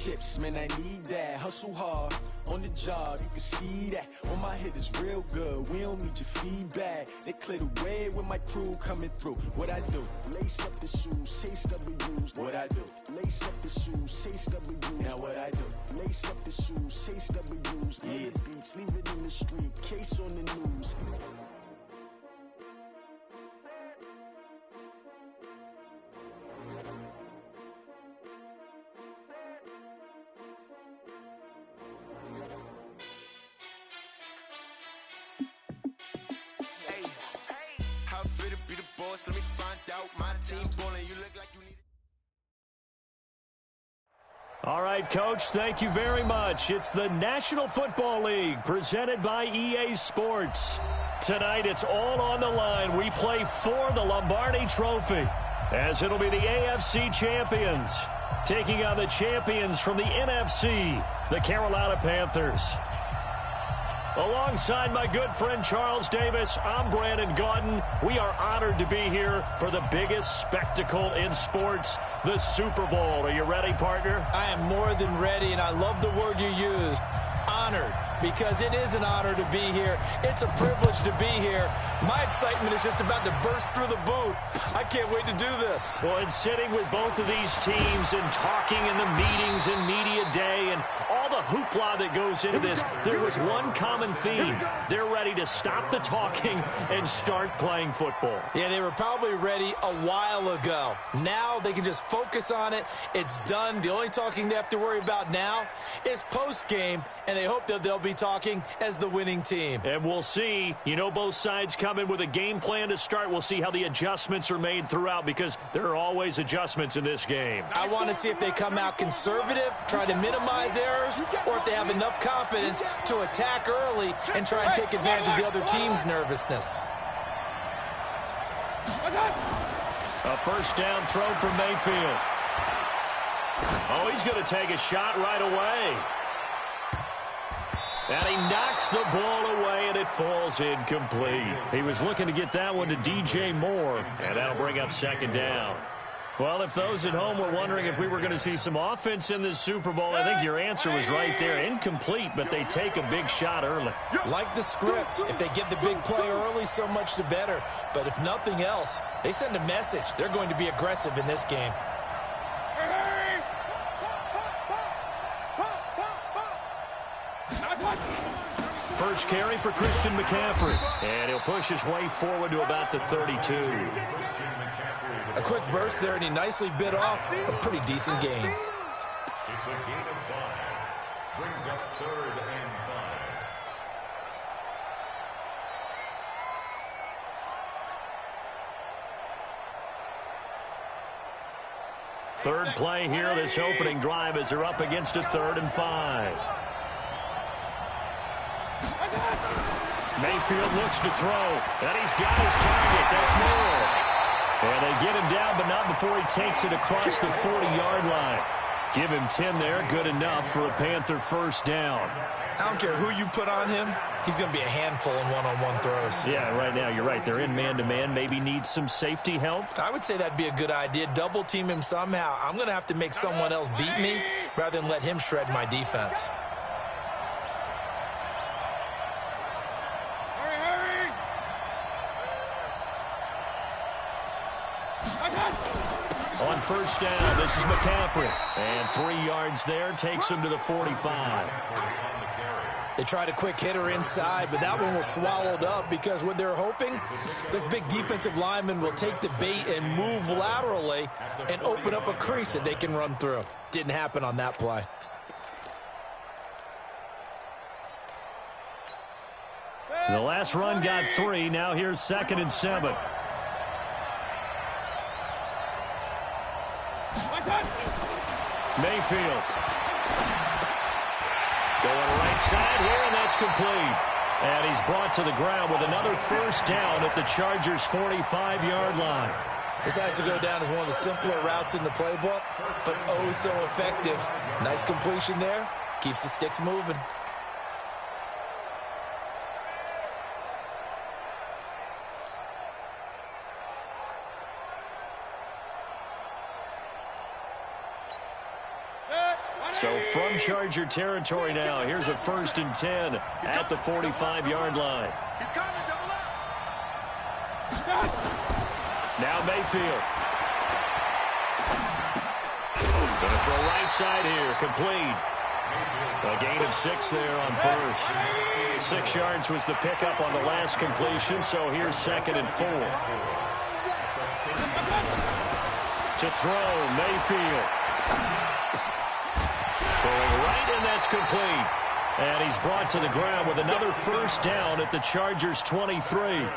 chips, man, I need that. Hustle hard, on the job, you can see that. On my head is real good, we don't need your feedback. They clear the way with my crew coming through. What I do? Lace up the shoes, chase W's. What I do? Lace up the shoes, chase W's. Now what I do? Lace up the shoes, chase W's. Yeah. The beats, leave it in the street, case on the news. Let me find out my team ballin'. You look like you need. All right, Coach, thank you very much. It's the National Football League presented by EA Sports. Tonight, it's all on the line. We play for the Lombardi Trophy, as it'll be the AFC champions taking on the champions from the NFC, the Carolina Panthers. Alongside my good friend Charles Davis, I'm Brandon Gaudin. We are honored to be here for the biggest spectacle in sports, the Super Bowl. Are you ready, partner? I am more than ready, and I love the word you used, honored, because it is an honor to be here. It's a privilege to be here. My excitement is just about to burst through the booth. I can't wait to do this. Well, and sitting with both of these teams and talking in the meetings and media day and all the hoopla that goes into this, there was one common theme. They're ready to stop the talking and start playing football. Yeah, they were probably ready a while ago. Now they can just focus on it. It's done. The only talking they have to worry about now is post-game, and they hope that they'll be talking as the winning team. And we'll see. You know, both sides come in with a game plan to start. We'll see how the adjustments are made throughout, because there are always adjustments in this game. I want to see if they come out conservative, try to minimize errors, or if they have enough confidence to attack early and try and take advantage of the other team's nervousness. A first down throw from Mayfield. Oh, he's going to take a shot right away. And he knocks the ball away, and it falls incomplete. He was looking to get that one to DJ Moore, and that'll bring up second down. Well, if those at home were wondering if we were going to see some offense in this Super Bowl, I think your answer was right there. Incomplete, but they take a big shot early. Like the script. If they get the big play early, so much the better. But if nothing else, they send a message. They're going to be aggressive in this game. First carry for Christian McCaffrey. And he'll push his way forward to about the 32. A quick burst there, and he nicely bit off a pretty decent gain. It's a gain of 5. Brings up 3rd and 5. Third play here, this opening drive, as they're up against a 3rd and 5. Mayfield looks to throw, and he's got his target. That's Moore. And they get him down, but not before he takes it across the 40-yard line. Give him 10 there, good enough for a Panther first down. I don't care who you put on him, he's going to be a handful in one-on-one throws. Yeah, right now, you're right. They're in man-to-man. Maybe needs some safety help. I would say that'd be a good idea. Double team him somehow. I'm going to have to make someone else beat me rather than let him shred my defense. On first down, this is McCaffrey. And 3 yards there, takes him to the 45. They tried a quick hitter inside, but that one was swallowed up because what they're hoping, this big defensive lineman will take the bait and move laterally and open up a crease that they can run through. Didn't happen on that play. The last run got 3. Now here's 2nd and 7. Mayfield. Going right side here, and that's complete. And he's brought to the ground with another first down at the Chargers' 45-yard line. This has to go down as one of the simpler routes in the playbook, but oh so effective. Nice completion there. Keeps the sticks moving. So from Charger territory now, here's a 1st and 10 at the 45-yard line. Now Mayfield. Gonna throw right side here, complete. A gain of 6 there on first. 6 yards was the pickup on the last completion, so here's 2nd and 4. To throw, Mayfield. Throwing right, and that's complete. And he's brought to the ground with another 1st down at the Chargers' 23.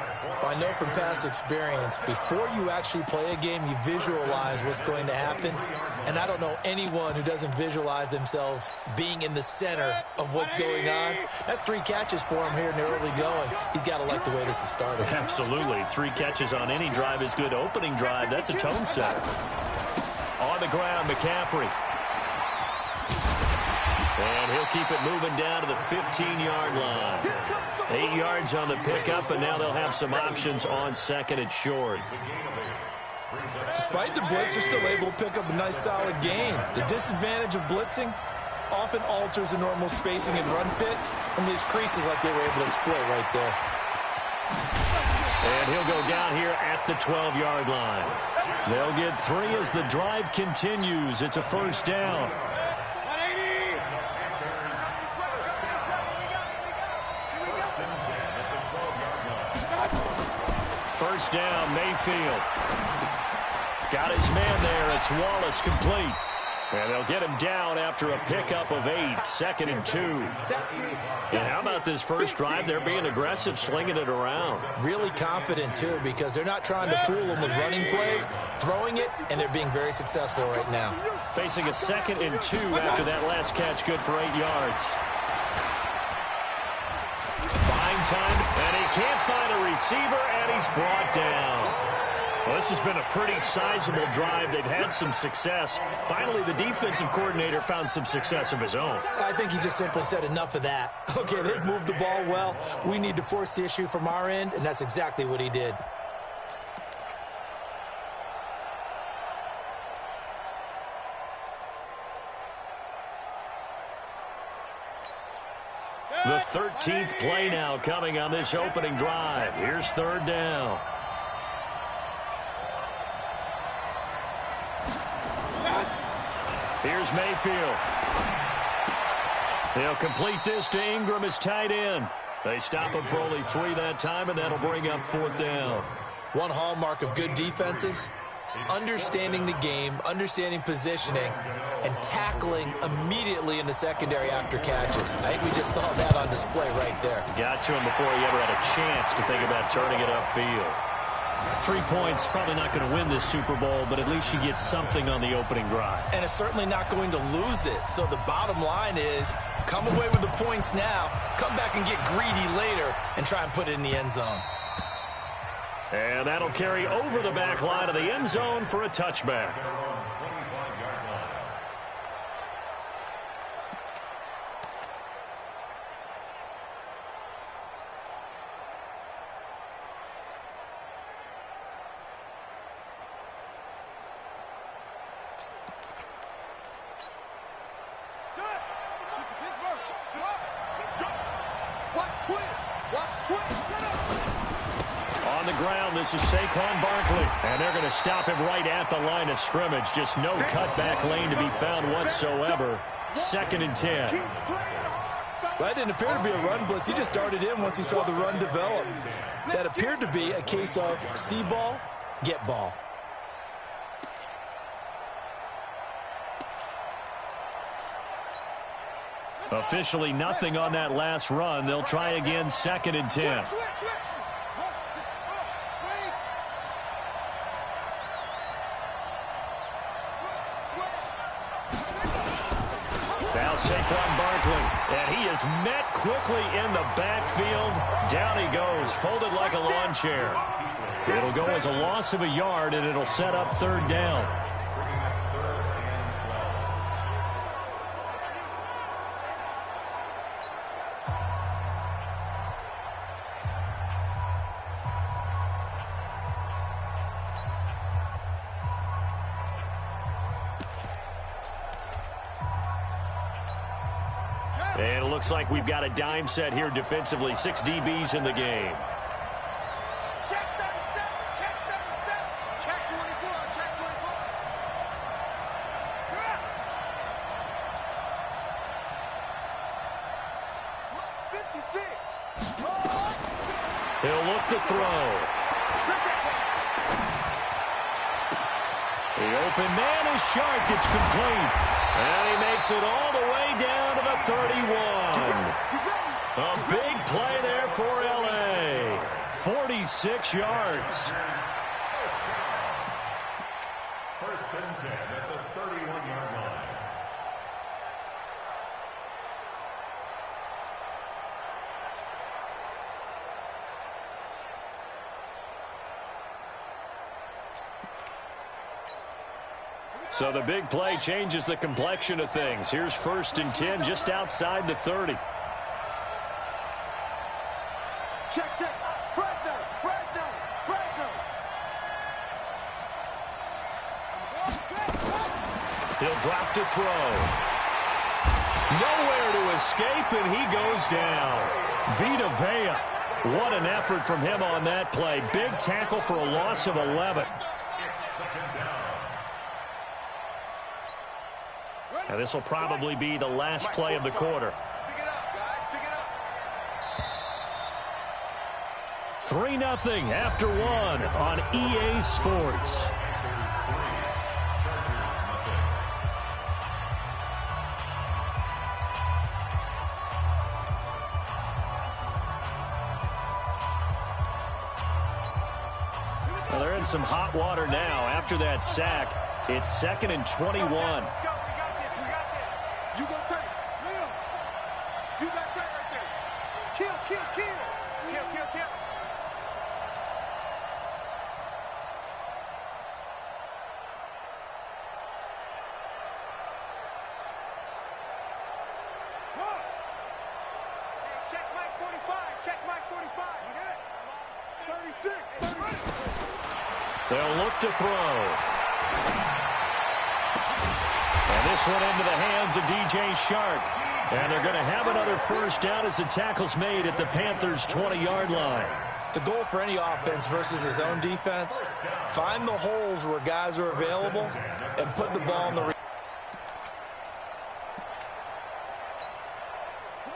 I know from past experience, before you actually play a game, you visualize what's going to happen. And I don't know anyone who doesn't visualize themselves being in the center of what's going on. That's 3 catches for him here in the early going. He's got to like the way this is started. Absolutely. 3 catches on any drive is good. Opening drive, that's a tone setter. On the ground, McCaffrey. And he'll keep it moving down to the 15-yard line. 8 yards on the pickup, and now they'll have some options on 2nd and short. Despite the blitz, they're still able to pick up a nice, solid gain. The disadvantage of blitzing often alters the normal spacing and run fits, and leaves creases like they were able to exploit right there. And he'll go down here at the 12-yard line. They'll get 3 as the drive continues. It's a 1st down. First down, Mayfield. Got his man there. It's Wallace, complete. And they'll get him down after a pickup of 8. 2nd and 2. And how about this first drive? They're being aggressive, slinging it around. Really confident, too, because they're not trying to fool them with running plays, throwing it, and they're being very successful right now. Facing a 2nd and 2 after that last catch, good for 8 yards. Buying time, and he can't find a receiver, and he's brought down. Well, this has been a pretty sizable drive. They've had some success. Finally, the defensive coordinator found some success of his own. I think he just simply said enough of that. Okay, they've moved the ball well. We need to force the issue from our end, and that's exactly what he did. The 13th play now coming on this opening drive. Here's 3rd down. Here's Mayfield. They'll complete this to Ingram as tight end. They stop him for only 3 that time, and that'll bring up 4th down. One hallmark of good defenses is understanding the game, understanding positioning, and tackling immediately in the secondary after catches. I think we just saw that on display right there. Got to him before he ever had a chance to think about turning it upfield. 3 points, probably not going to win this Super Bowl, but at least you get something on the opening drive. And it's certainly not going to lose it. So the bottom line is, come away with the points now, come back and get greedy later, and try and put it in the end zone. And that'll carry over the back line of the end zone for a touchback. On the ground, this is Saquon Barkley. And they're going to stop him right at the line of scrimmage. Just no cutback lane to be found whatsoever. 2nd and 10. That didn't appear to be a run blitz. He just darted in once he saw the run develop. That appeared to be a case of see ball, get ball. Officially nothing on that last run. They'll try again, 2nd and 10. Now Saquon Barkley, and he is met quickly in the backfield. Down he goes, folded like a lawn chair. It'll go as a loss of a yard, and it'll set up 3rd down. And it looks like we've got a dime set here defensively. 6 DBs in the game. Check 37, check 37, check 24, check 24. Yeah. 56. He'll look to throw. The open man is Shark. It's complete. And he makes it all the way down to the 31. A big play there for L.A. 46 yards. First and 10 at the 31-yard line. So the big play changes the complexion of things. Here's first and 10 just outside the 30. Check, check. Fresno, Fresno, Fresno. He'll drop to throw. Nowhere to escape, and he goes down. Vita Vea. What an effort from him on that play. Big tackle for a loss of 11. Now this will probably be the last play of the quarter. Pick it up, guys. Pick it up. 3-0 after 1 on EA Sports. Well, they're in some hot water now. After that sack, it's 2nd and 21. You gonna take it. Lil. You got to take right there. Kill, kill, kill. Kill, kill, kill. What? Hey, check Mike 45. Check Mike 45. You good? 36. 30. They'll look to throw. And this one into the hands of DJ Shark. And they're going to have another first down as the tackle's made at the Panthers' 20-yard line. The goal for any offense versus his own defense, find the holes where guys are available and put the ball in the...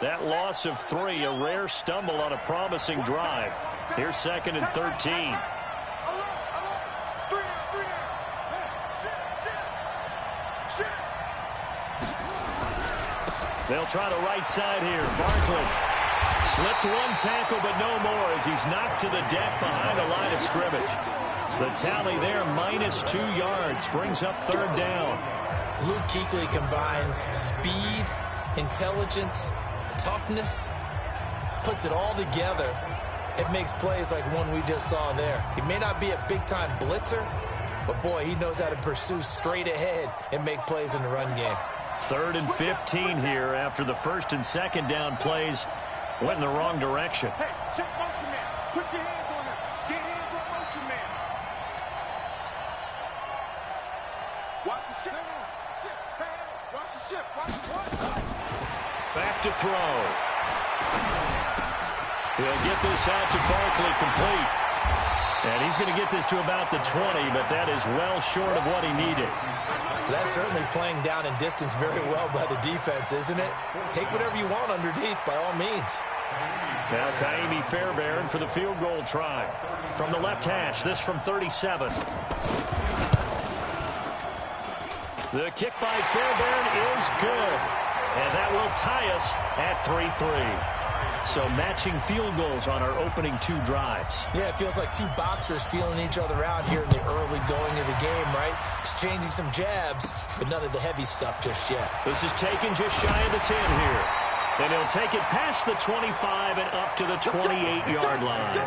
That loss of 3, a rare stumble on a promising drive. Here's 2nd and 13. They'll try the right side here. Barkley slipped one tackle, but no more as he's knocked to the deck behind the line of scrimmage. The tally there, -2 yards, brings up 3rd down. Luke Kuechly combines speed, intelligence, toughness, puts it all together. It makes plays like one we just saw there. He may not be a big-time blitzer, but boy, he knows how to pursue straight ahead and make plays in the run game. 3rd and 15 here after the 1st and 2nd down plays went in the wrong direction. Hey, check motion man. Put your hands on him. Get hands on motion man. Watch the ship. Watch the ship. Watch the what? Back to throw. He'll get this out to Barkley complete. And he's going to get this to about the 20, but that is well short of what he needed. That's certainly playing down in distance very well by the defense, isn't it? Take whatever you want underneath, by all means. Now Kaimi Fairbairn for the field goal try. From the left hash, this from 37. The kick by Fairbairn is good. And that will tie us at 3-3. So matching field goals on our opening 2 drives. Yeah, it feels like 2 boxers feeling each other out here in the early going of the game, right? Exchanging some jabs, but none of the heavy stuff just yet. This is taken just shy of the 10 here. And he'll take it past the 25 and up to the 28-yard line.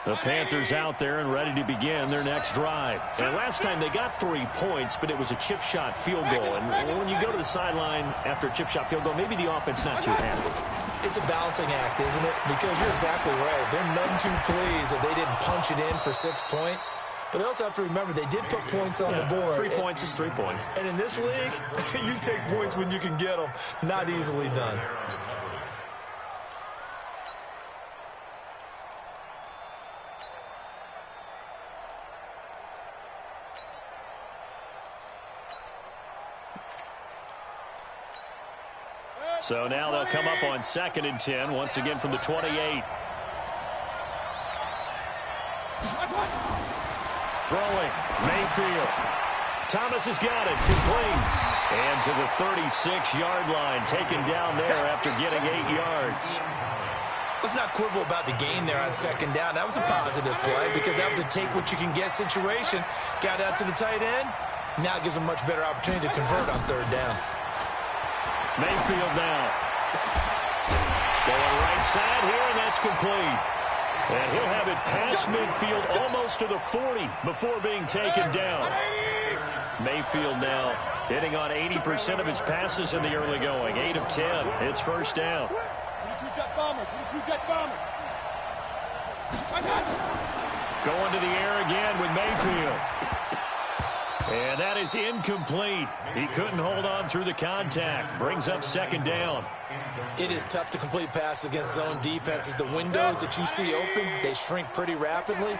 The Panthers out there and ready to begin their next drive. And last time they got 3 points, but it was a chip shot field goal. And when you go to the sideline after a chip shot field goal, maybe the offense not too happy. It's a balancing act, isn't it? Because you're exactly right. They're none too pleased that they didn't punch it in for 6 points. But they also have to remember they did put points on the board. 3 points is 3 points. And in this league, you take points when you can get them. Not easily done. So now they'll come up on 2nd and 10, once again from the 28. Throwing, Mayfield. Thomas has got it, complete. And to the 36-yard line, taken down there after getting 8 yards. Let's not quibble about the gain there on 2nd down. That was a positive play because that was a take-what-you-can-get situation. Got out to the tight end. Now it gives them a much better opportunity to convert on 3rd down. Mayfield now. Going right side here, and that's complete. And he'll have it past midfield almost to the 40 before being taken down. Mayfield now hitting on 80% of his passes in the early going. 8 of 10. It's 1st down. Going to the air again with Mayfield. And that is incomplete. He couldn't hold on through the contact. Brings up 2nd down. It is tough to complete passes against zone defenses. The windows that you see open, they shrink pretty rapidly.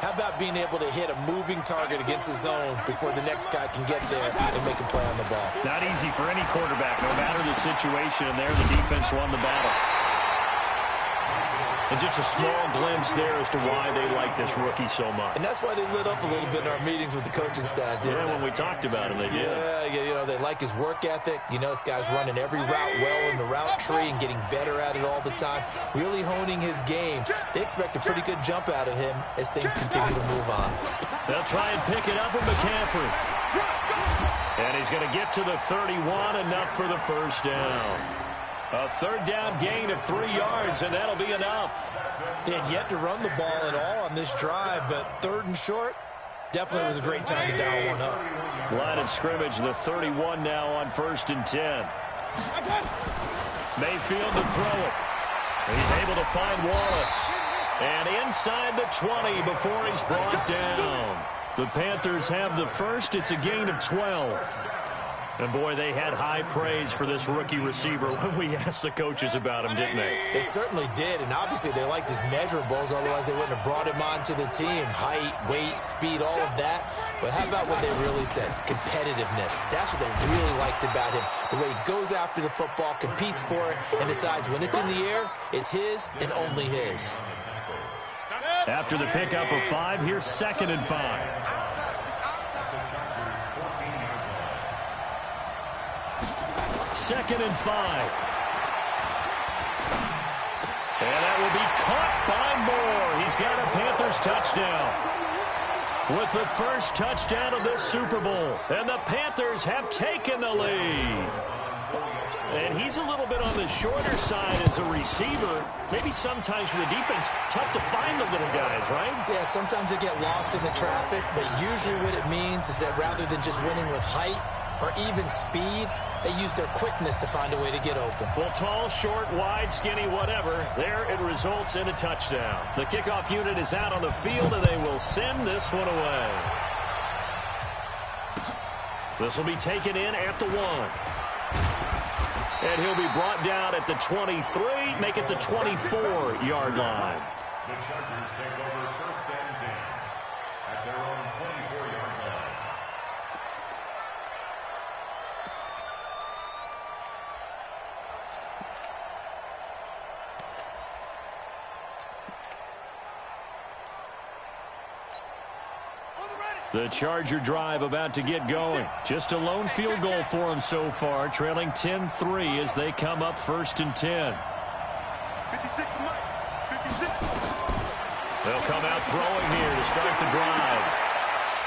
How about being able to hit a moving target against a zone before the next guy can get there and make a play on the ball? Not easy for any quarterback, no matter the situation. And there, the defense won the battle. And just a small glimpse there as to why they like this rookie so much. And that's why they lit up a little bit in our meetings with the coaching staff, didn't they? When we talked about him, they did. Yeah, you know, they like his work ethic. You know, this guy's running every route well in the route tree and getting better at it all the time, really honing his game. They expect a pretty good jump out of him as things continue to move on. They'll try and pick it up with McCaffrey. And he's going to get to the 31, enough for the 1st down. A 3rd down gain of 3 yards, and that'll be enough. They had yet to run the ball at all on this drive, but 3rd and short, definitely was a great time to dial one up. Line of scrimmage, the 31 now on 1st and 10. Mayfield to throw it. He's able to find Wallace. And inside the 20 before he's brought down. The Panthers have the first. It's a gain of 12. And, boy, they had high praise for this rookie receiver when we asked the coaches about him, didn't they? They certainly did, and obviously they liked his measurables. Otherwise, they wouldn't have brought him onto the team. Height, weight, speed, all of that. But how about what they really said? Competitiveness. That's what they really liked about him. The way he goes after the football, competes for it, and decides when it's in the air, it's his and only his. After the pickup of 5, here's 2nd and 5. 2nd and 5. And that will be caught by Moore. He's got a Panthers touchdown. With the first touchdown of this Super Bowl. And the Panthers have taken the lead. And he's a little bit on the shorter side as a receiver. Maybe sometimes for the defense, tough to find the little guys, right? Yeah, sometimes they get lost in the traffic. But usually what it means is that rather than just winning with height or even speed, they use their quickness to find a way to get open. Well, tall, short, wide, skinny, whatever. There it results in a touchdown. The kickoff unit is out on the field, and they will send this one away. This will be taken in at the 1. And he'll be brought down at the 23, make it the 24-yard line. The Chargers take over 1st and 10 at their own 24-yard line. The Charger drive about to get going. Just a lone field goal for them so far, trailing 10-3 as they come up 1st and 10. 56 to Mike. 56. They'll come out throwing here to start the drive.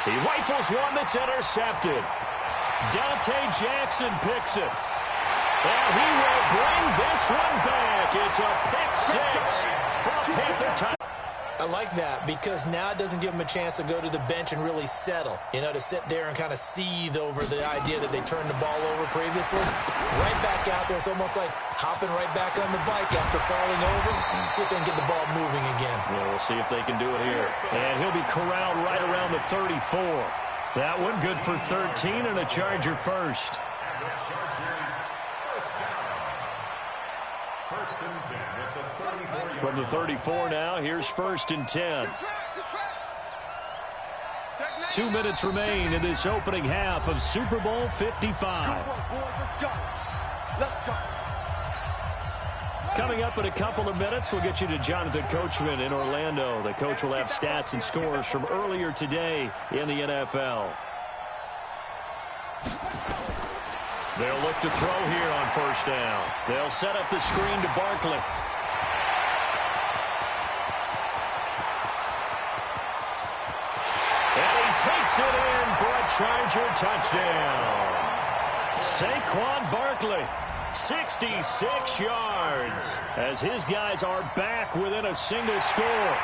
He rifles one that's intercepted. Dante Jackson picks it. And he will bring this one back. It's a pick 6 for a Panther touchdown. I like that because now it doesn't give them a chance to go to the bench and really settle, to sit there and kind of seethe over the idea that they turned the ball over previously. Right back out there. It's almost like hopping right back on the bike after falling over. See if they can get the ball moving again. Yeah, we'll see if they can do it here. And he'll be corralled right around the 34. That one good for 13 and a Charger first. From the 34 now, here's 1st and 10. 2 minutes remain in this opening half of Super Bowl 55. Coming up in a couple of minutes, we'll get you to Jonathan Coachman in Orlando. The coach will have stats and scores from earlier today in the NFL. They'll look to throw here on 1st down. They'll set up the screen to Barkley. And he takes it in for a Charger touchdown. Saquon Barkley, 66 yards, as his guys are back within a single score.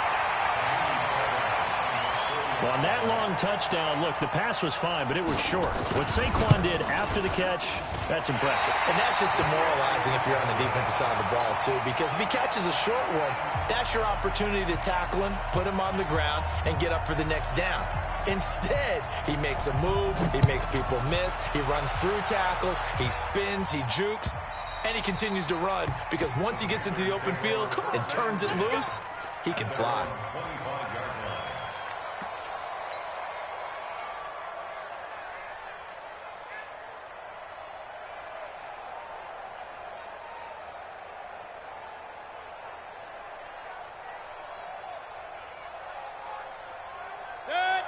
Well, on that long touchdown, look, the pass was fine, but it was short. What Saquon did after the catch, that's impressive. And that's just demoralizing if you're on the defensive side of the ball, too, because if he catches a short one, that's your opportunity to tackle him, put him on the ground, and get up for the next down. Instead, he makes a move, he makes people miss, he runs through tackles, he spins, he jukes, and he continues to run because once he gets into the open field and turns it loose, he can fly.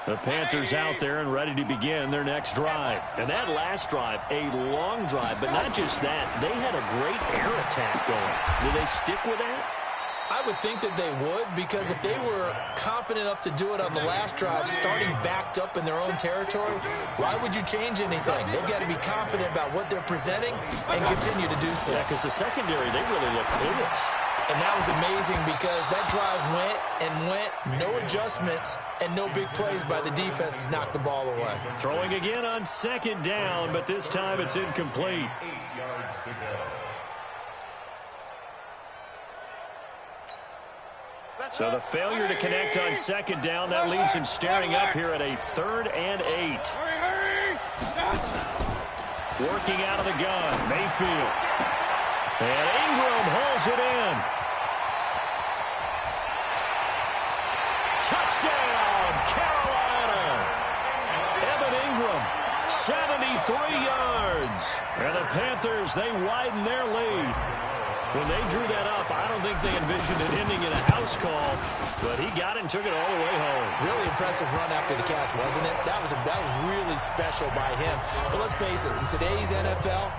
The Panthers out there and ready to begin their next drive. And that last drive, a long drive, but not just that. They had a great air attack going. Do they stick with that? I would think that they would, because if they were confident enough to do it on the last drive, starting backed up in their own territory, why would you change anything? They've got to be confident about what they're presenting and continue to do so. Yeah, because the secondary, they really look clueless. And that was amazing because that drive went and went, no adjustments, and no big plays by the defense to knock the ball away. Throwing again on 2nd down, but this time it's incomplete. 8 yards to go. So the failure to connect on 2nd down, that leaves him staring up here at a 3rd and 8. Working out of the gun, Mayfield. And Ingram hauls it in. Touchdown, Carolina. Evan Ingram, 73 yards. And the Panthers, they widen their lead. When they drew that up, I don't think they envisioned it ending in a house call, but he got it and took it all the way home. Really impressive run after the catch, wasn't it? That was really special by him. But let's face it, in today's NFL,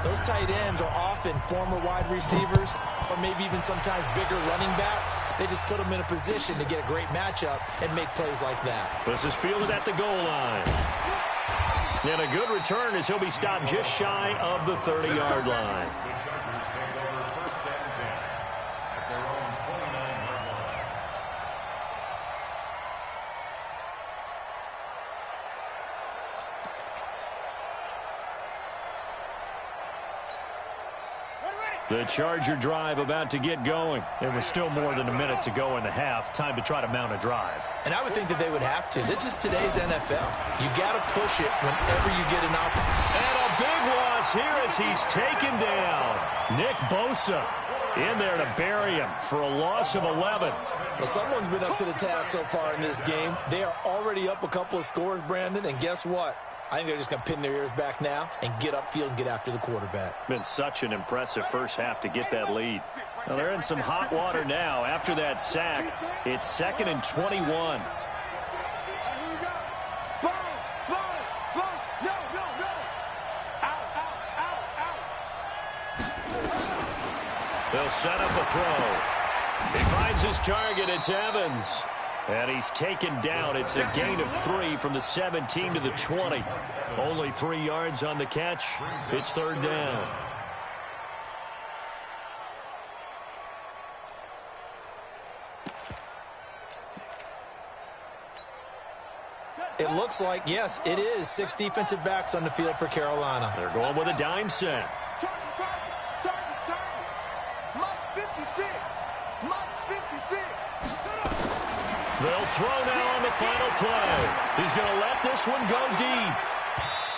those tight ends are often former wide receivers or maybe even sometimes bigger running backs. They just put them in a position to get a great matchup and make plays like that. This is fielded at the goal line. And a good return as he'll be stopped just shy of the 30-yard line. The Charger drive about to get going. There was still more than a minute to go in the half. Time to try to mount a drive. And I would think that they would have to. This is today's NFL. You got to push it whenever you get an opportunity. And a big loss here as he's taken down. Nick Bosa in there to bury him for a loss of 11. Well, someone's been up to the task so far in this game. They are already up a couple of scores, Brandon, and guess what? I think they're just going to pin their ears back now and get upfield and get after the quarterback. Been such an impressive first half to get that lead. Well, they're in some hot water now. After that sack, it's 2nd and 21. They'll set up a throw. He finds his target. It's Evans. And he's taken down. It's a gain of 3 from the 17 to the 20. Only 3 yards on the catch. It's 3rd down. It looks like, yes, it is 6 defensive backs on the field for Carolina. They're going with a dime set. Target. Mike 56. Mike's 56. They'll throw now on the final play. He's going to let this one go deep.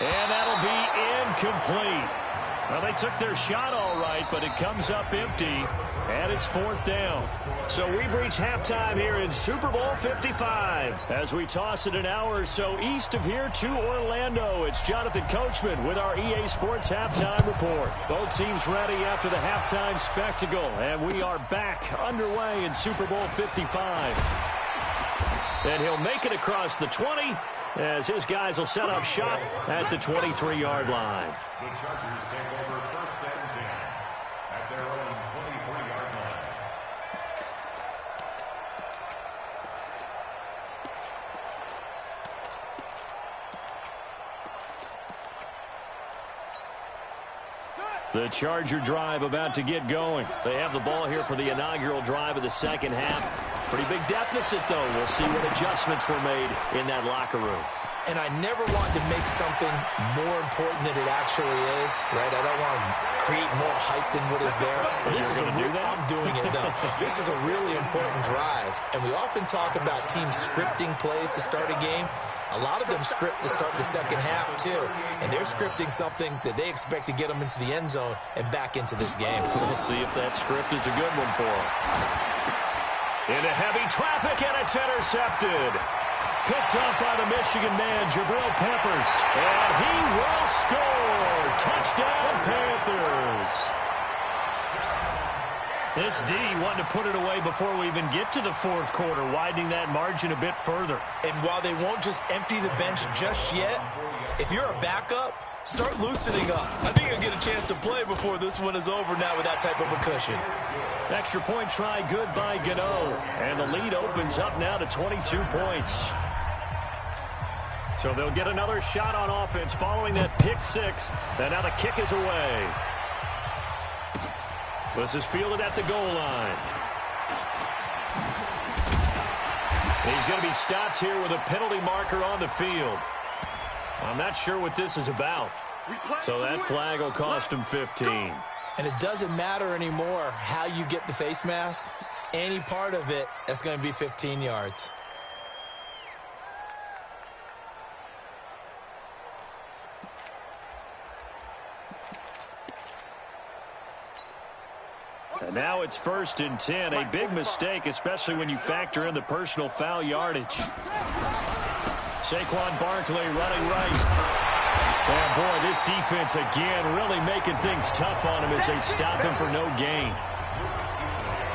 And that'll be incomplete. Well, they took their shot all right, but it comes up empty, and it's 4th down. So we've reached halftime here in Super Bowl 55. As we toss it an hour or so east of here to Orlando, it's Jonathan Coachman with our EA Sports Halftime Report. Both teams ready after the halftime spectacle, and we are back underway in Super Bowl 55. And he'll make it across the 20 as his guys will set up shop at the 23-yard line. The Chargers take over 1st and 10 at their own 23-yard line. The Charger drive about to get going. They have the ball here for the inaugural drive of the second half. Pretty big deficit, though. We'll see what adjustments were made in that locker room. And I never wanted to make something more important than it actually is, right? I don't want to create more hype than what is there. But this is I'm doing it, though. This is a really important drive. And we often talk about teams scripting plays to start a game. A lot of them script to start the second half, too. And they're scripting something that they expect to get them into the end zone and back into this game. We'll see if that script is a good one for them. Into heavy traffic, and it's intercepted. Picked up by the Michigan man, Jabril Peppers. And he will score. Touchdown, Panthers. This D wanted to put it away before we even get to the 4th quarter, widening that margin a bit further. And while they won't just empty the bench just yet, if you're a backup, start loosening up. I think you'll get a chance to play before this one is over now with that type of a cushion. Extra point try good by Gano. And the lead opens up now to 22 points. So they'll get another shot on offense following that pick 6. And now the kick is away. This is fielded at the goal line. He's going to be stopped here with a penalty marker on the field. I'm not sure what this is about. So that flag will cost him 15. And it doesn't matter anymore how you get the face mask. Any part of it, that's going to be 15 yards. And now it's 1st and 10. A big mistake, especially when you factor in the personal foul yardage. Saquon Barkley running right. And, boy, this defense, again, really making things tough on him as they stop him for no gain.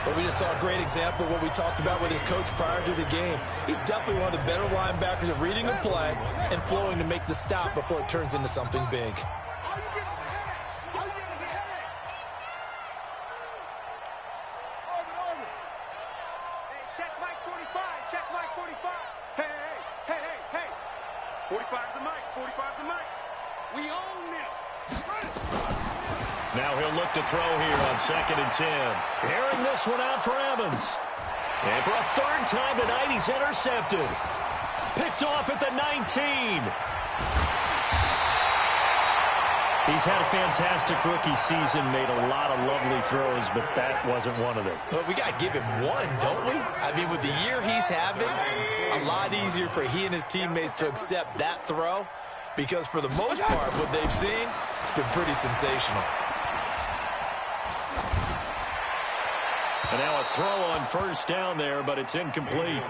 But we just saw a great example of what we talked about with his coach prior to the game. He's definitely one of the better linebackers at reading a play and flowing to make the stop before it turns into something big. Check Mike 45. Check Mike 45. Hey. 45's the mic. 45's the mic. We own them. Now he'll look to throw here on 2nd and 10. Airing this one out for Evans. And for a 3rd time tonight, he's intercepted. Picked off at the 19. He's had a fantastic rookie season, made a lot of lovely throws, but that wasn't one of them. Well, we got to give him one, don't we? I mean, with the year he's having, a lot easier for he and his teammates to accept that throw because for the most part, what they've seen, it's been pretty sensational. And now a throw on 1st down there, but it's incomplete.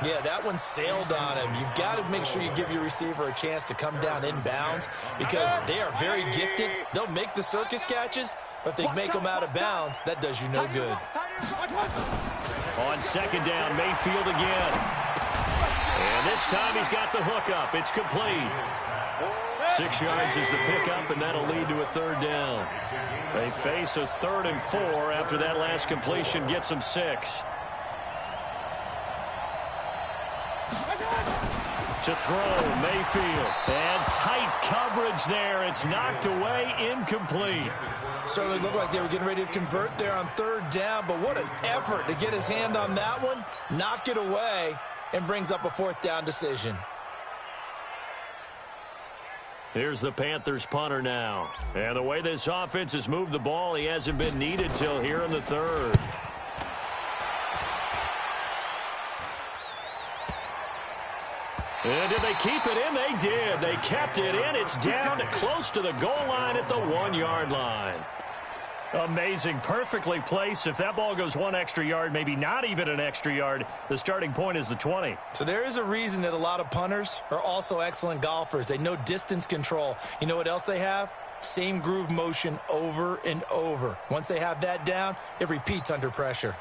Yeah, that one sailed on him. You've got to make sure you give your receiver a chance to come down inbounds because they are very gifted. They'll make the circus catches, but if they make them out of bounds, that does you no good. On 2nd down, Mayfield again. And this time he's got the hook up. It's complete. 6 yards is the pickup, and that'll lead to a 3rd down. They face a 3rd and 4 after that last completion gets them 6. To throw, Mayfield. And tight coverage there. It's knocked away, incomplete. Certainly looked like they were getting ready to convert there on 3rd down, but what an effort to get his hand on that one, knock it away, and brings up a 4th down decision. Here's the Panthers punter now. And the way this offense has moved the ball, he hasn't been needed till here in the third. And did they keep it in? They did. They kept it in. It's down close to the goal line at the 1-yard line. Amazing. Perfectly placed. If that ball goes 1 extra yard, maybe not even an extra yard, the starting point is the 20. So there is a reason that a lot of punters are also excellent golfers. They know distance control. You know what else they have? Same groove motion over and over. Once they have that down, it repeats under pressure.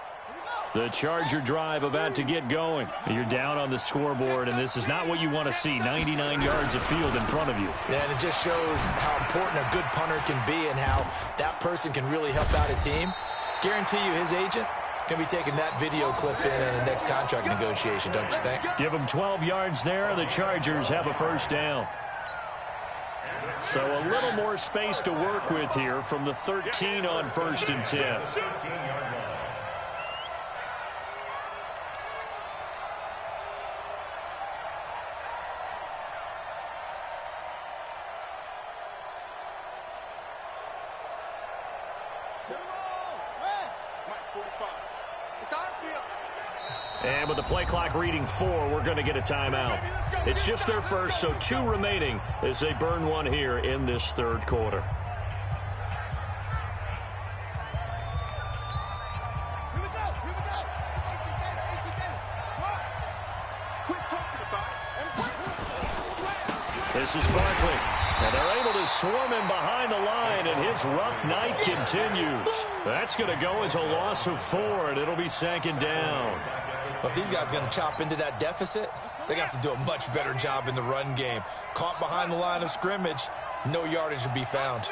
The Charger drive about to get going. You're down on the scoreboard, and this is not what you want to see. 99 yards of field in front of you. And it just shows how important a good punter can be and how that person can really help out a team. Guarantee you his agent can be taking that video clip in the next contract negotiation, don't you think? Give them 12 yards there. The Chargers have a first down. So a little more space to work with here from the 13 on 1st and 10. And with the play clock reading 4, we're going to get a timeout. It's just their first, so 2 remaining as they burn one here in this third quarter. This is Barkley, and they're able to swarm him behind the line, and his rough night continues. That's going to go as a loss of 4, and it'll be 2nd down. But if these guys are going to chop into that deficit, they got to do a much better job in the run game. Caught behind the line of scrimmage, no yardage to be found.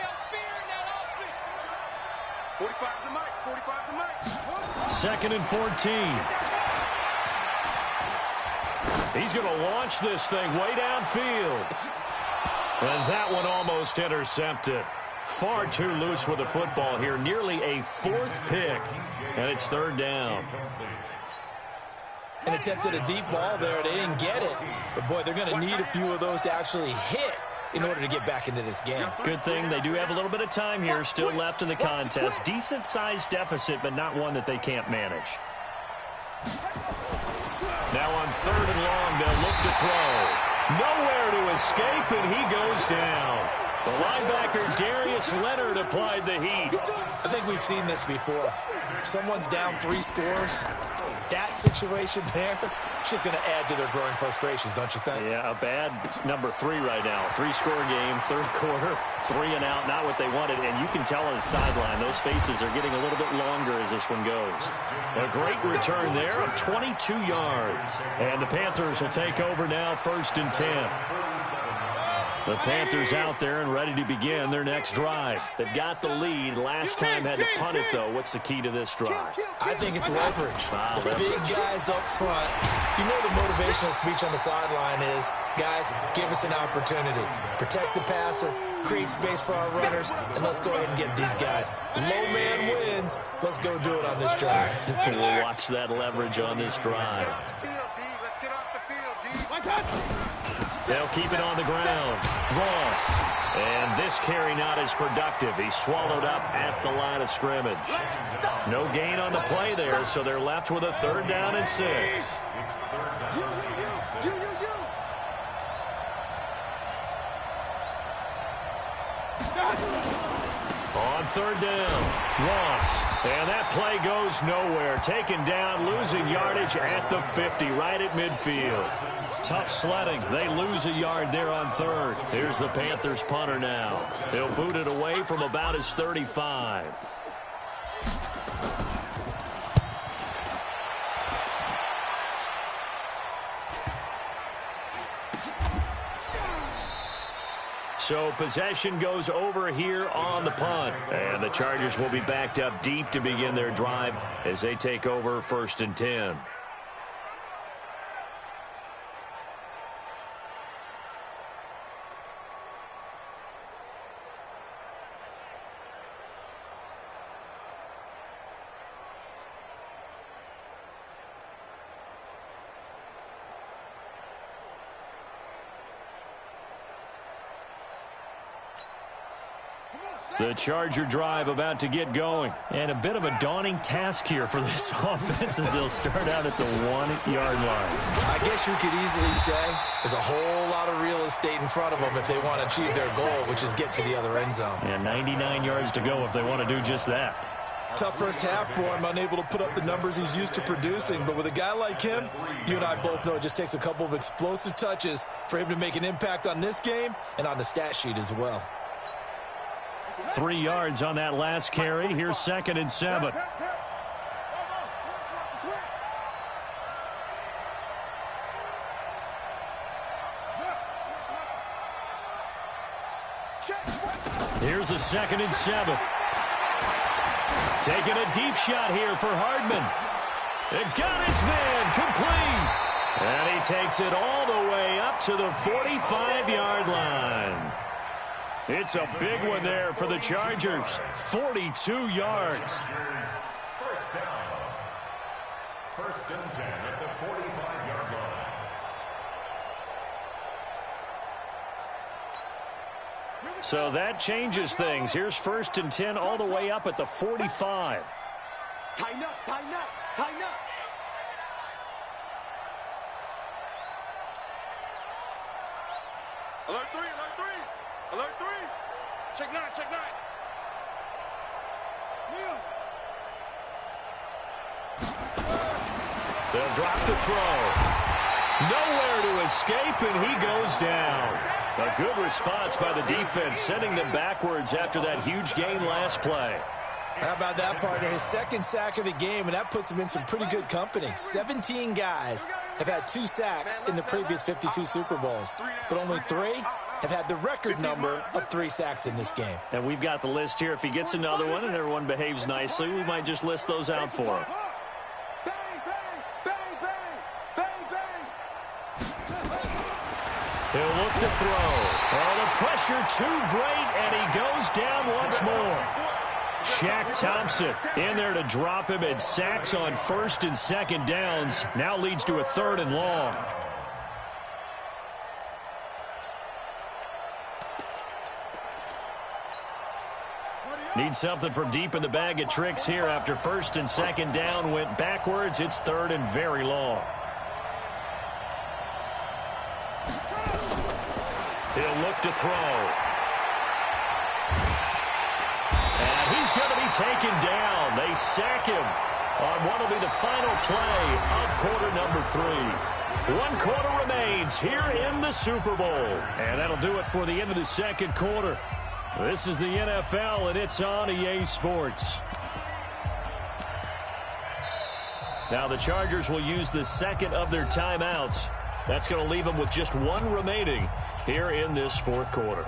45 the mic, 45 the mic. 2nd and 14. He's going to launch this thing way downfield. And that one almost intercepted. Far too loose with the football here. Nearly a 4th pick. And it's 3rd down. And attempted a deep ball there. They didn't get it. But, boy, they're going to need a few of those to actually hit in order to get back into this game. Good thing they do have a little bit of time here still left in the contest. Decent-sized deficit, but not one that they can't manage. Now on 3rd and long, they'll look to throw. Nowhere to escape, and he goes down. The linebacker, Darius Leonard, applied the heat. I think we've seen this before. Someone's down 3 scores. That situation there, it's just going to add to their growing frustrations, don't you think? Yeah, a bad number 3 right now. 3-score game, 3rd quarter, 3 and out, not what they wanted. And you can tell on the sideline, those faces are getting a little bit longer as this one goes. A great return there of 22 yards. And the Panthers will take over now, 1st and 10. The Panthers out there and ready to begin their next drive. They've got the lead. Last time had to punt it, though. What's the key to this drive? I think it's leverage. The big guys up front. You know the motivational speech on the sideline is, guys, give us an opportunity. Protect the passer, create space for our runners, and let's go ahead and get these guys. Low man wins. Let's go do it on this drive. We'll watch that leverage on this drive. Let's get off the field, D. They'll keep it on the ground. Ross. And this carry not as productive. He's swallowed up at the line of scrimmage. No gain on the play there, so they're left with a 3rd down and 6. On 3rd down, Ross. And that play goes nowhere. Taken down, losing yardage at the 50, right at midfield. Tough sledding. They lose a yard there on 3rd. Here's the Panthers punter now. He'll boot it away from about his 35. So possession goes over here on the punt. And the Chargers will be backed up deep to begin their drive as they take over 1st and 10. The Charger drive about to get going. And a bit of a daunting task here for this offense as they'll start out at the 1-yard line. I guess you could easily say there's a whole lot of real estate in front of them if they want to achieve their goal, which is get to the other end zone. And 99 yards to go if they want to do just that. Tough first half for him, unable to put up the numbers he's used to producing. But with a guy like him, you and I both know it just takes a couple of explosive touches for him to make an impact on this game and on the stat sheet as well. 3 yards on that last carry. Here's 2nd and 7. Here's a 2nd and 7. Taking a deep shot here for Hardman. It got his man complete. And he takes it all the way up to the 45-yard line. It's a big one there for the Chargers. 42 yards. First down. 1st and 10 at the 45-yard line. So that changes things. Here's 1st and 10 all the way up at the 45. Tighten up, tighten up, tighten up. Alert 3, alert 3. Alert 3. Check 9, check 9. Neil. They'll drop the throw. Nowhere to escape, and he goes down. A good response by the defense, sending them backwards after that huge gain last play. How about that, partner? His 2nd sack of the game, and that puts him in some pretty good company. 17 guys have had 2 sacks in the previous 52 Super Bowls, but only 3 have had the record number of 3 sacks in this game. And we've got the list here. If he gets another one and everyone behaves nicely, we might just list those out for him. Bang, bang, bang, bang, bang, bang. He'll look to throw. Oh, the pressure too great, and he goes down once more. Shaq Thompson in there to drop him, and sacks on 1st and 2nd downs. Now leads to a 3rd and long. Need something from deep in the bag of tricks here after 1st and 2nd down went backwards. It's 3rd and very long. He'll look to throw. And he's going to be taken down. They sack him on what will be the final play of quarter number 3. 1 quarter remains here in the Super Bowl. And that'll do it for the end of the 2nd quarter. This is the NFL, and it's on EA Sports. Now the Chargers will use the 2nd of their timeouts. That's going to leave them with just 1 remaining here in this 4th quarter.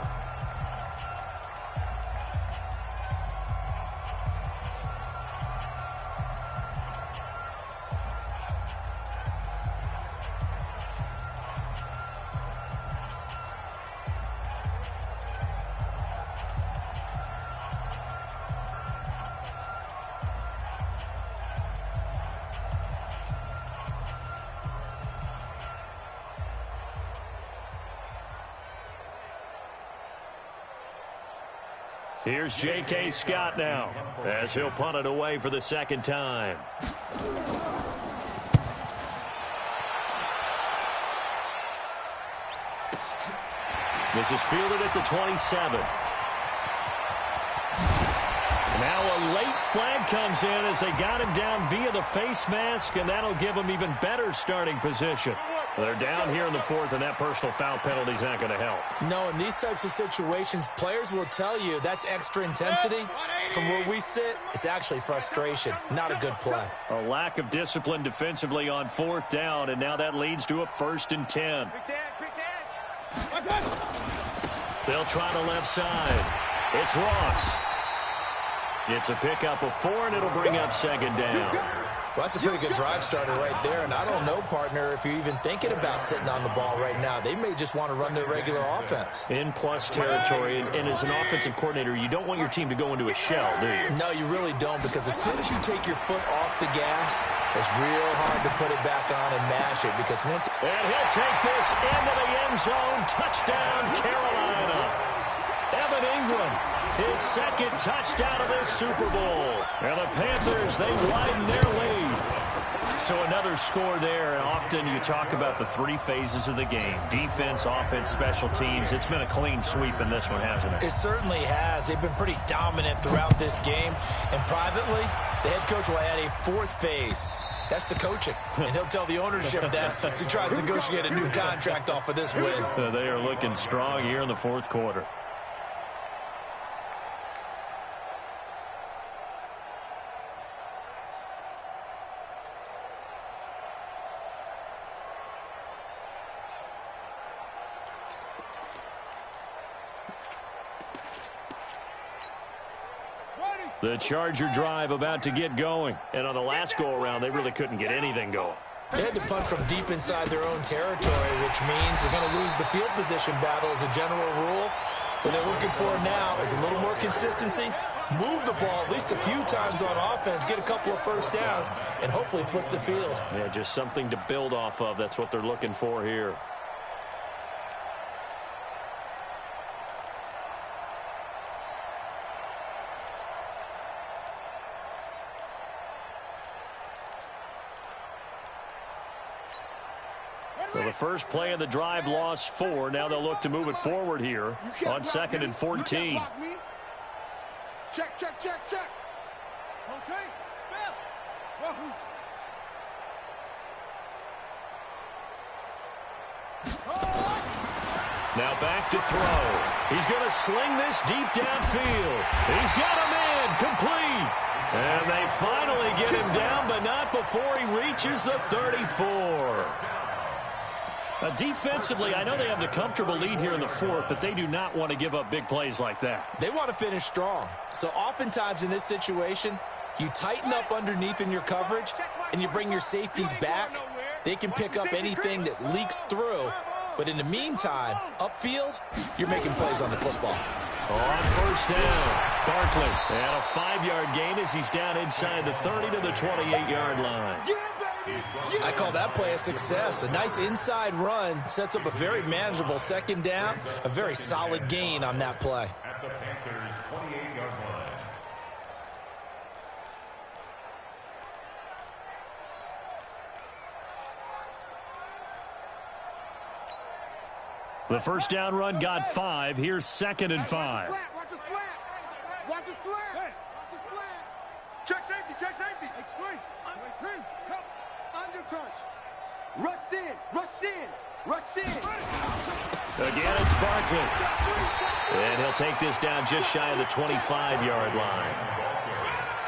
Here's J.K. Scott now as he'll punt it away for the 2nd time. This is fielded at the 27. Now a late flag comes in as they got him down via the face mask, and that'll give him even better starting position. They're down here in the 4th, and that personal foul penalty is not going to help. No, in these types of situations, players will tell you that's extra intensity. From where we sit, it's actually frustration, not a good play. A lack of discipline defensively on 4th down, and now that leads to a 1st and 10. They'll try the left side. It's Ross. It's a pickup of 4, and it'll bring up 2nd down. Well, that's a pretty good drive starter right there, and I don't know, partner, if you're even thinking about sitting on the ball right now. They may just want to run their regular offense. In plus territory, and as an offensive coordinator, you don't want your team to go into a shell, do you? No, you really don't, because as soon as you take your foot off the gas, it's real hard to put it back on and mash it, because once... And he'll take this into the end zone. Touchdown, Carolina. Evan Ingram his second touchdown of this Super Bowl. And the Panthers, they widen their lead. So another score there, and often you talk about the three phases of the game. Defense, offense, special teams. It's been a clean sweep in this one, hasn't it? It certainly has. They've been pretty dominant throughout this game. And privately, the head coach will add a fourth phase. That's the coaching. And he'll tell the ownership that as he tries to negotiate a new contract off of this win. They are looking strong here in the fourth quarter. The Charger drive about to get going. And on the last go-around, they really couldn't get anything going. They had to punt from deep inside their own territory, which means they're going to lose the field position battle as a general rule. What they're looking for now is a little more consistency, move the ball at least a few times on offense, get a couple of first downs, and hopefully flip the field. Yeah, just something to build off of. That's what they're looking for here. Well, the first play of the drive lost 4. Now they'll look to move it forward here on 2nd and 14. Check, check, check, check. Okay, spell. Wahoo. Now back to throw. He's going to sling this deep downfield. He's got him in, complete. And they finally get him down, but not before he reaches the 34. Defensively, I know they have the comfortable lead here in the fourth, but they do not want to give up big plays like that. They want to finish strong. So oftentimes in this situation, you tighten up underneath in your coverage, and you bring your safeties back. They can pick up anything that leaks through. But in the meantime, upfield, you're making plays on the football. On first down, Barkley. And a 5-yard gain as he's down inside the 30 to the 28-yard line. I call that play a success. A nice inside run sets up a very manageable second down, a very solid gain on that play. At the Panthers' 28-yard line. The first down run got 5. Here's 2nd and 5. Watch his flat. Watch his flat. Watch his flat. Check safety. Check safety. Explain. Under crunch. Rush in. Rush in. Rush in. Again, it's Barkley. And he'll take this down just shy of the 25-yard line.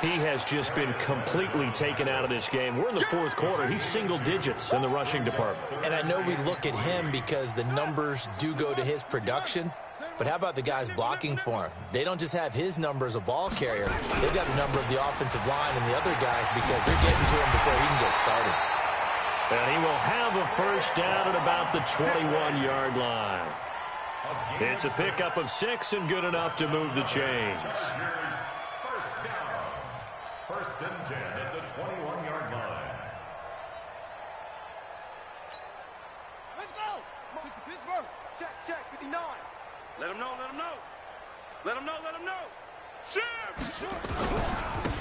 He has just been completely taken out of this game. We're in the fourth quarter. He's single digits in the rushing department. And I know we look at him because the numbers do go to his production. But how about the guys blocking for him? They don't just have his number as a ball carrier. They've got the number of the offensive line and the other guys because they're getting to him before he can get started. And he will have a first down at about the 21-yard line. It's a pickup of 6 and good enough to move the chains. First down. 1st and 10 at the 21-yard line. Let's go. Pittsburgh. Check. 59. Let him know. Let him know. Let him know. Let him know. Shoot.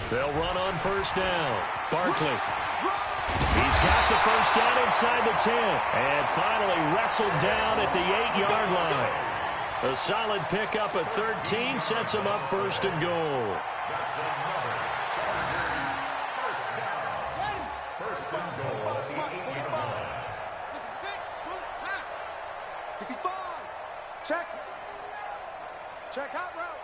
They'll run on first down. Barkley. He's got the first down inside the 10. And finally wrestled down at the 8-yard line. A solid pickup at 13 sets him up 1st and goal. That's another Chargers first down. 1st and goal at the 8-yard line. 65. Check. Check hot route.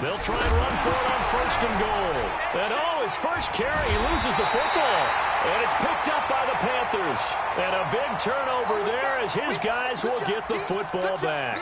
They'll try and run for it on 1st and goal. And his first carry, he loses the football. And it's picked up by the Panthers. And a big turnover there as his guys will get the football back.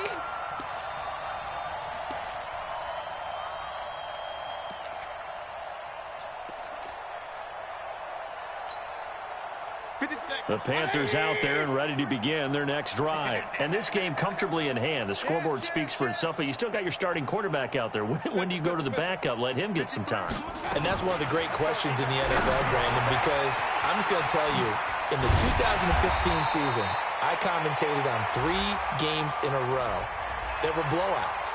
The Panthers out there and ready to begin their next drive. And this game comfortably in hand. The scoreboard speaks for itself, but you still got your starting quarterback out there. When do you go to the backup? Let him get some time. And that's one of the great questions in the NFL, Brandon, because I'm just going to tell you, in the 2015 season, I commentated on 3 games in a row that were blowouts.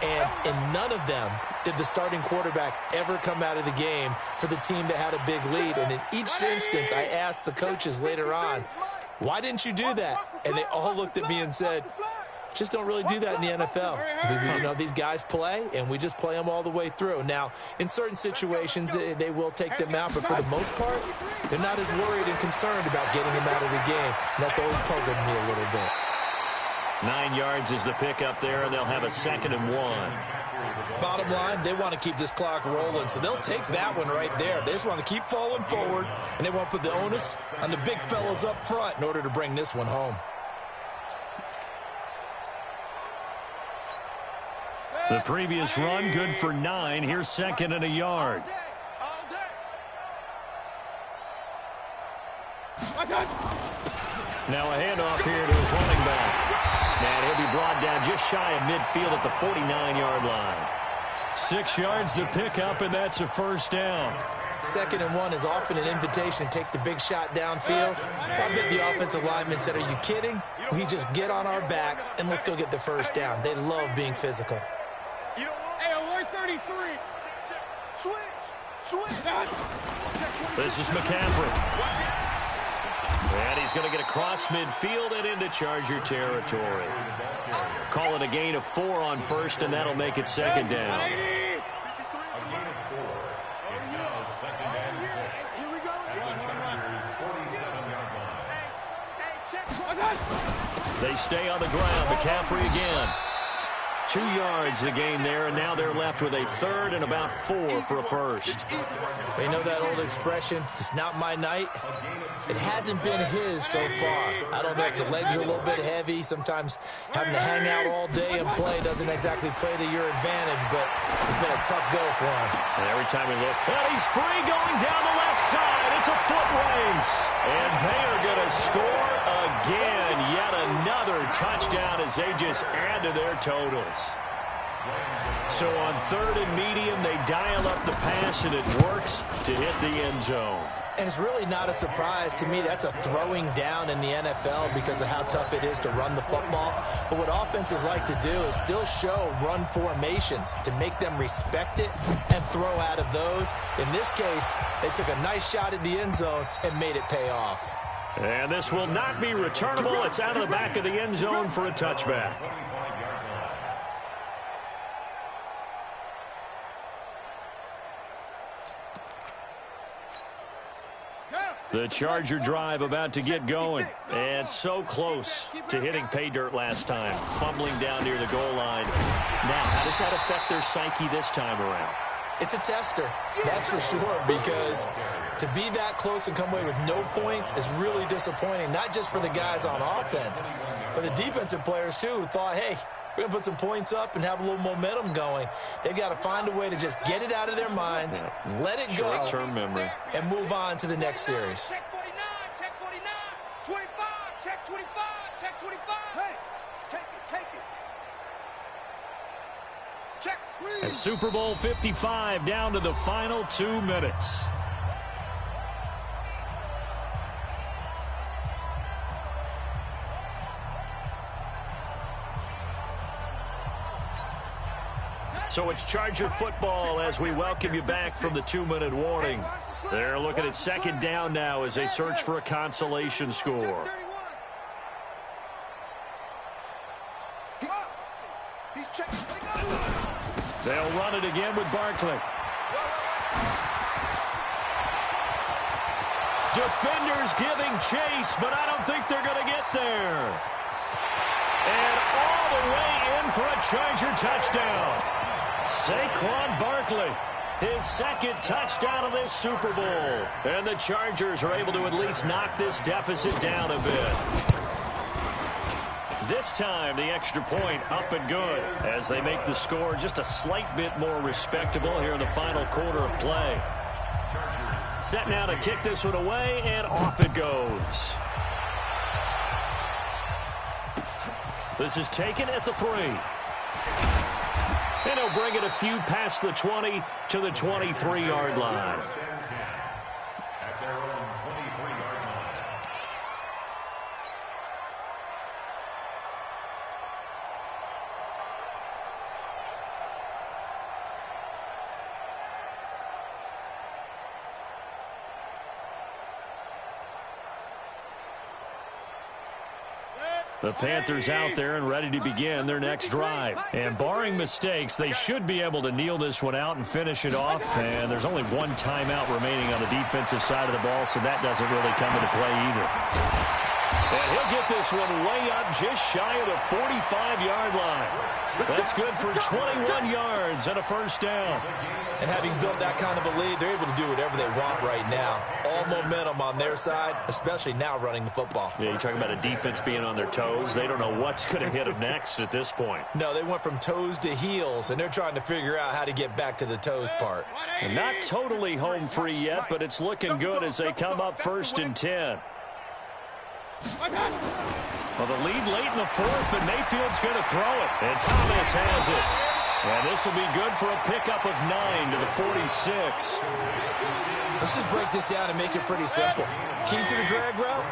And in none of them did the starting quarterback ever come out of the game for the team that had a big lead. And in each instance, I asked the coaches later on, why didn't you do that? And they all looked at me and said, just don't really do that in the NFL. These guys play, and we just play them all the way through. Now, in certain situations, they will take them out, but for the most part, they're not as worried and concerned about getting them out of the game. And that's always puzzled me a little bit. 9 yards is the pickup there, and they'll have a 2nd and 1. Bottom line, they want to keep this clock rolling, so they'll take that one right there. They just want to keep falling forward, and they want to put the onus on the big fellas up front in order to bring this one home. The previous run, good for 9. Here's 2nd and a yard. Now a handoff here to his running back. And he'll be brought down just shy of midfield at the 49-yard line. 6 yards the pickup, and that's a 1st down. 2nd and 1 is often an invitation to take the big shot downfield. I bet the offensive lineman said, are you kidding? We just get on our backs, and let's go get the 1st down. They love being physical. This is McCaffrey. And he's going to get across midfield and into Charger territory. Call it a gain of 4 on 1st, and that'll make it 2nd down. A gain of 4. It's now 2nd and 6. At the Chargers' 47-yard line. They stay on the ground. McCaffrey again. 2 yards the gain there, and now they're left with a 3rd and about 4 for a 1st. You know that old expression, it's not my night? It hasn't been his so far. I don't know if the legs are a little bit heavy. Sometimes having to hang out all day and play doesn't exactly play to your advantage, but it's been a tough go for him. And every time we look, well, he's free going down the left side. It's a foot race. And they are going to score again. Yet another touchdown as they just add to their totals. So on 3rd and medium, they dial up the pass, and it works to hit the end zone. And it's really not a surprise to me. That's a throwing down in the NFL because of how tough it is to run the football. But what offenses like to do is still show run formations to make them respect it and throw out of those. In this case, they took a nice shot at the end zone and made it pay off. And this will not be returnable. It's out of the back of the end zone for a touchback. The Charger drive about to get going. And so close to hitting pay dirt last time. Fumbling down near the goal line. Now, how does that affect their psyche this time around? It's a tester, that's for sure, because to be that close and come away with no points is really disappointing, not just for the guys on offense, but the defensive players, too, who thought, hey, we're going to put some points up and have a little momentum going. They've got to find a way to just get it out of their minds, let it go, short-term memory, and move on to the next series. Check 49, check 49, 25, check 25, check 25. Hey, take it. Check, squeeze. And Super Bowl 55 down to the final 2 minutes. So it's Charger football as we welcome you back from the 2-minute warning. They're looking at 2nd down now as they search for a consolation score. They'll run it again with Barkley. Defenders giving chase, but I don't think they're going to get there. And all the way in for a Charger touchdown. Saquon Barkley, his 2nd touchdown of this Super Bowl. And the Chargers are able to at least knock this deficit down a bit. This time, the extra point up and good as they make the score just a slight bit more respectable here in the final quarter of play. Set now to kick this one away, and off it goes. This is taken at the 3. And he'll bring it a few past the 20 to the 23-yard line. At their own 23-yard line. The Panthers out there and ready to begin their next drive. And barring mistakes, they should be able to kneel this one out and finish it off. And there's only one timeout remaining on the defensive side of the ball, so that doesn't really come into play either. And he'll get this one way up just shy of the 45-yard line. That's good for 21 yards and a first down. And having built that kind of a lead, they're able to do whatever they want right now. All momentum on their side, especially now running the football. Yeah, you're talking about a defense being on their toes. They don't know what's going to hit them next at this point. No, they went from toes to heels, and they're trying to figure out how to get back to the toes part. And not totally home free yet, but it's looking good as they come up 1st and 10. Well, the lead late in the fourth, but Mayfield's going to throw it. And Thomas has it. And this will be good for a pickup of 9 to the 46. Let's just break this down and make it pretty simple. Key to the drag route,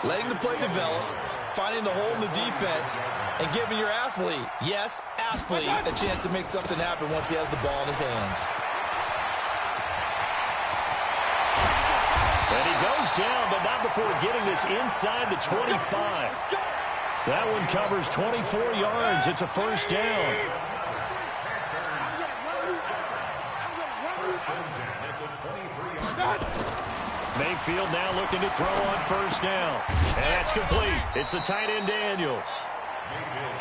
letting the play develop, finding the hole in the defense, and giving your athlete, yes, athlete, a chance to make something happen once he has the ball in his hands. And he goes down, but not before getting this inside the 25. That one covers 24 yards. It's a first down. Mayfield now looking to throw on first down. And that's complete. It's the tight end Daniels.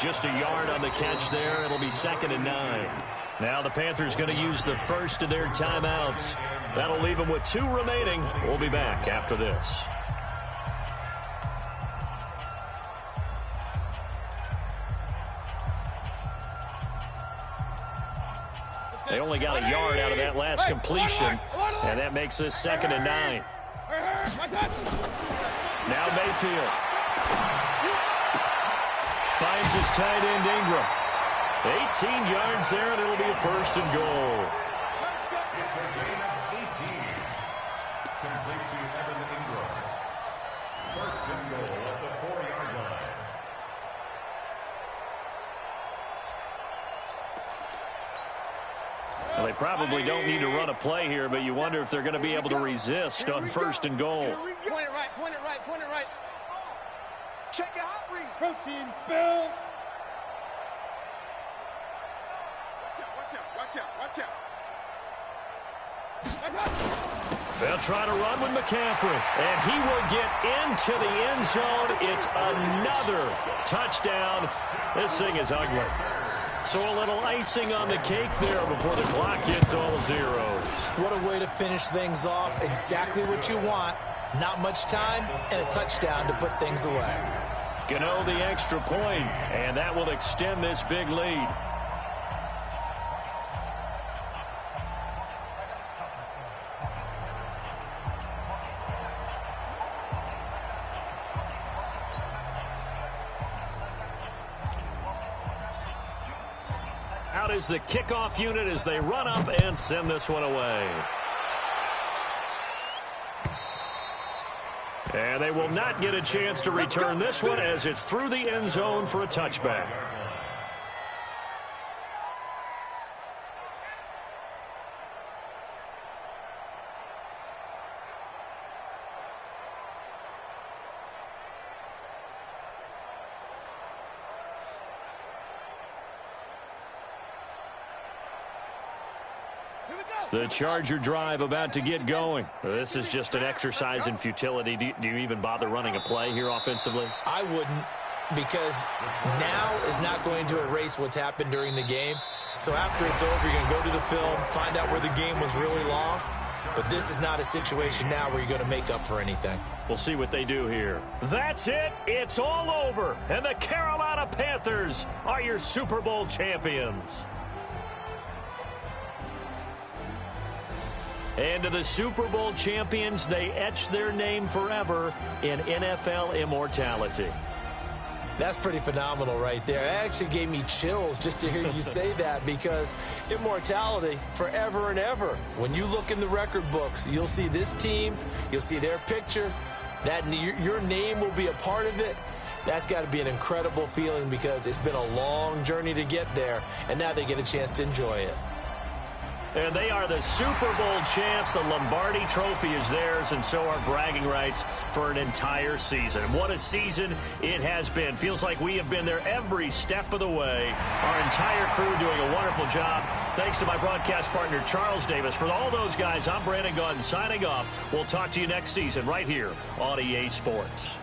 Just a yard on the catch there. It'll be 2nd and 9. Now the Panthers going to use the first of their timeouts. That'll leave them with 2 remaining. We'll be back after this. They only got a yard out of that last completion, and that makes this 2nd and 9. Now Mayfield finds his tight end Ingram. 18 yards there, and it'll be a 1st and goal. It's a gain of 18. Complete to Evan Ingram. 1st and goal at the 4-yard line. Well, they probably don't need to run a play here, but you wonder if they're going to be able to resist on 1st and goal. Point it right, point it right, point it right. Check your hot read. Protein spill. Watch out, watch out. They'll try to run with McCaffrey, and he will get into the end zone. It's another touchdown. This thing is ugly. So a little icing on the cake there before the clock hits all zeros. What a way to finish things off. Exactly what you want. Not much time and a touchdown to put things away. Gano the extra point, and that will extend this big lead. Out is the kickoff unit as they run up and send this one away. And they will not get a chance to return this one as it's through the end zone for a touchback. The Charger drive about to get going. This is just an exercise in futility. Do you even bother running a play here offensively? I wouldn't, because now is not going to erase what's happened during the game. So after it's over, you're going to go to the film, find out where the game was really lost. But this is not a situation now where you're going to make up for anything. We'll see what they do here. That's it. It's all over. And the Carolina Panthers are your Super Bowl champions. And to the Super Bowl champions, they etch their name forever in NFL immortality. That's pretty phenomenal right there. It actually gave me chills just to hear you say that, because immortality forever and ever. When you look in the record books, you'll see this team, you'll see their picture, that your name will be a part of it. That's got to be an incredible feeling, because it's been a long journey to get there, and now they get a chance to enjoy it. And they are the Super Bowl champs. The Lombardi Trophy is theirs, and so are bragging rights for an entire season. And what a season it has been. Feels like we have been there every step of the way. Our entire crew doing a wonderful job. Thanks to my broadcast partner, Charles Davis. For all those guys, I'm Brandon Gaudin signing off. We'll talk to you next season right here on EA Sports.